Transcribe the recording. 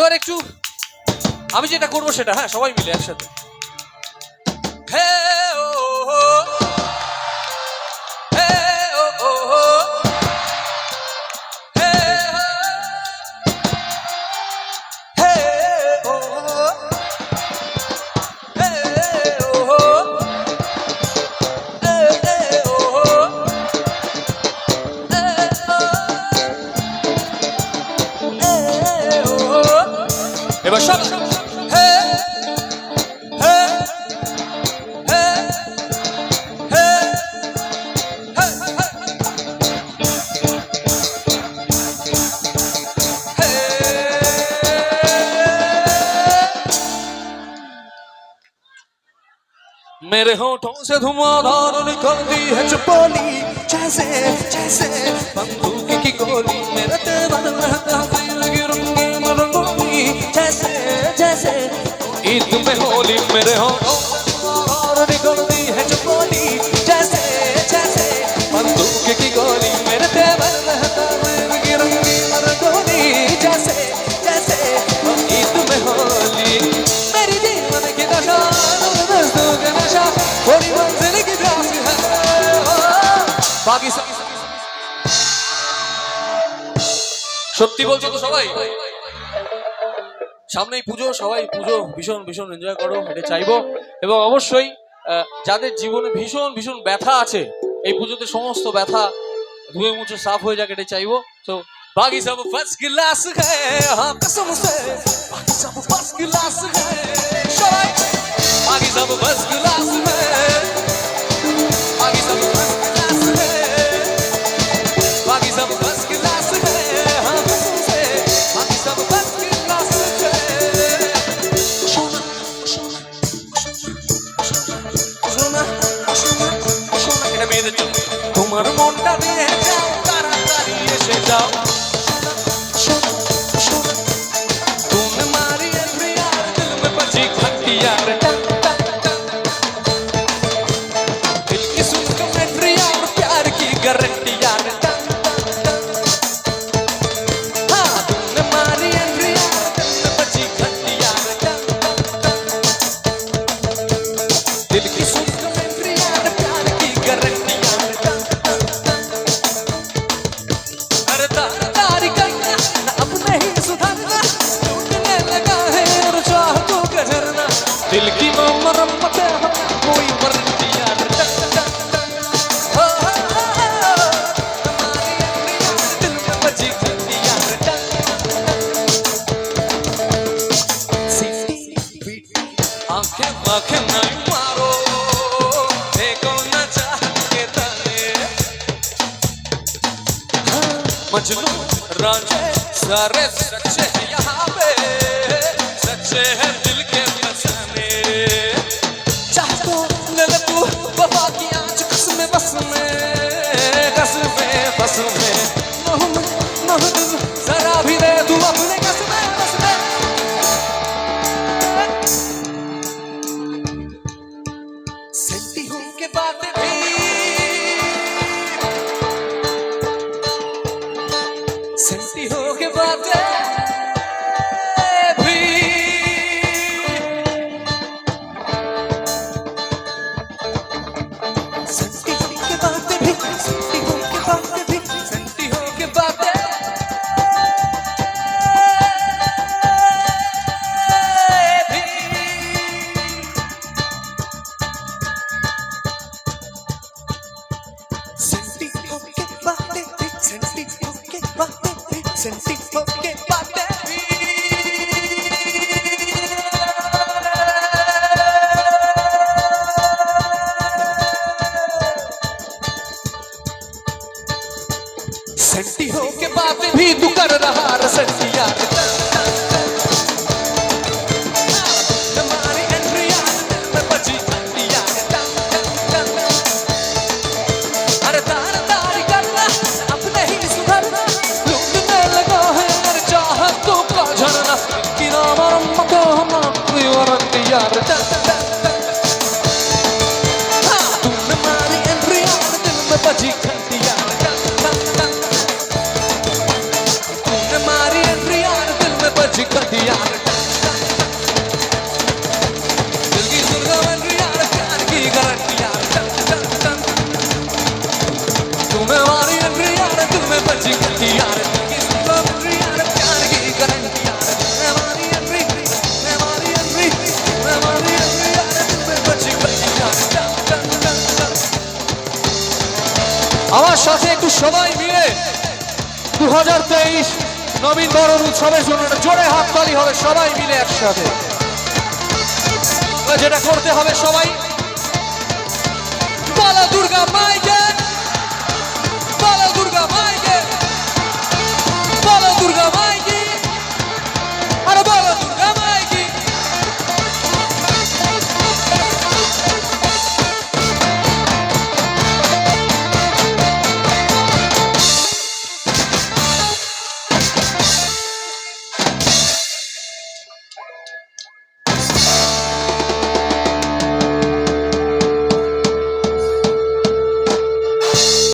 এবার একটু আমি যেটা করবো সেটা, হ্যাঁ সবাই মিলে একসাথে। হে ও হো, হে ও হো, হে হে ও হো, হে ও হো, হে ও হো, এবার সব হে হে হে হে मेरे होठों से धुआंधार निकलती है चुपोली, जैसे जैसे बंदूक की गोली। मेरे तेवर रहता दिल की रंगीन रंगोली, जैसे जैसे ईद में होली। मेरे होठों से धुआंधार निकलती है चुपोली, जैसे जैसे बंदूक की गोली। मेरे तेवर रहता दिल की रंगीन रंगोली, जैसे जैसे ईद में होली। मेरी जीवन की दशा थोड़ी मंजिल की प्यास है बाकी सब সত্যি বলছো তো সবাই? সামনেই পুজো, সবাই পুজো ভীষণ ভীষণ এনজয় করো, এটা চাইবো। এবং অবশ্যই যাদের জীবনে ভীষণ ভীষণ ব্যথা আছে, এই পুজোতে সমস্ত ব্যথা ধুয়ে মুছে সাফ হয়ে যাক, এটা চাইবো। তো বাকি সব ফার্স্ট ক্লাস হ্যায়, হ্যাঁ কসম সে বাকি সব ফার্স্ট ক্লাস হ্যায়, সবাই बाकी सब फर्स्ट क्लास में, बाकी सब फर्स्ट क्लास में, बाकी सब फर्स्ट क्लास में, हाँ कसम से बाकी सब फर्स्ट क्लास में। सोना सोना सोना सोना सोना এটা মেয়েদের জন্য। তোমার মনটা দিয়ে যাও, তাড়াতাড়ি এসে যাও। सोना सोना तूने मारी एंट्री यार, दिल में बजी घंटी यार। गारंटी यार, हाँ तुमने मारी एंट्री यार, दिल में बजी घंटी यार। दिल की सुन कमेंट्री यार, प्यार की गारंटी यार। अरे तारी करना ना अब नहीं सुधरना, टूटने लगा है और चाहतों का झरना। दिल की मरम्मत है कोई वारंटी यार। आंखें नहीं मारो, देखो न चाह के तारे, हाँ मजनू राजे सारे सच्चे हैं यहाँ पे, सच्चे हैं दिल के फसाने। चाह तो ले ले तू वफा की आँच, कसमें बस में, कसमें बस में, मोहम्मद जरा भी दे तू अपने कसमें बस में। सच्ची हो के बातें भी, सच्ची हो के बातें भी, सच्ची हो के बातें भी, सच्ची हो के बातें भी। सच्ची हो के बातें भी, सच्ची हो के बातें भी, सच्ची हो के बातें भी। सच्ची हो के बातें भी तू कर रहा रसंती यार। तुम्हारी एंट्री यार, दिल में बजी घंटी यार। अरे तार तारी करना अब नहीं सुधरना, लूटने लगा है अगर चाहतों का झरना। कि ना मरम्मत हम कोई वारंटी यार। हाँ तूने मारी एंट्री यार, दिल में बजी घंटी यार। तूने मारी एंट्री यार, दिल में बजी घंटी यार। আমার সাথে একটু সবাই মিলে 2023 নবীন বরণ উৎসবের জন্য একটা জোরে হাততালি হবে সবাই মিলে একসাথে। যেটা করতে হবে সবাই, বলা দুর্গা মাইকে।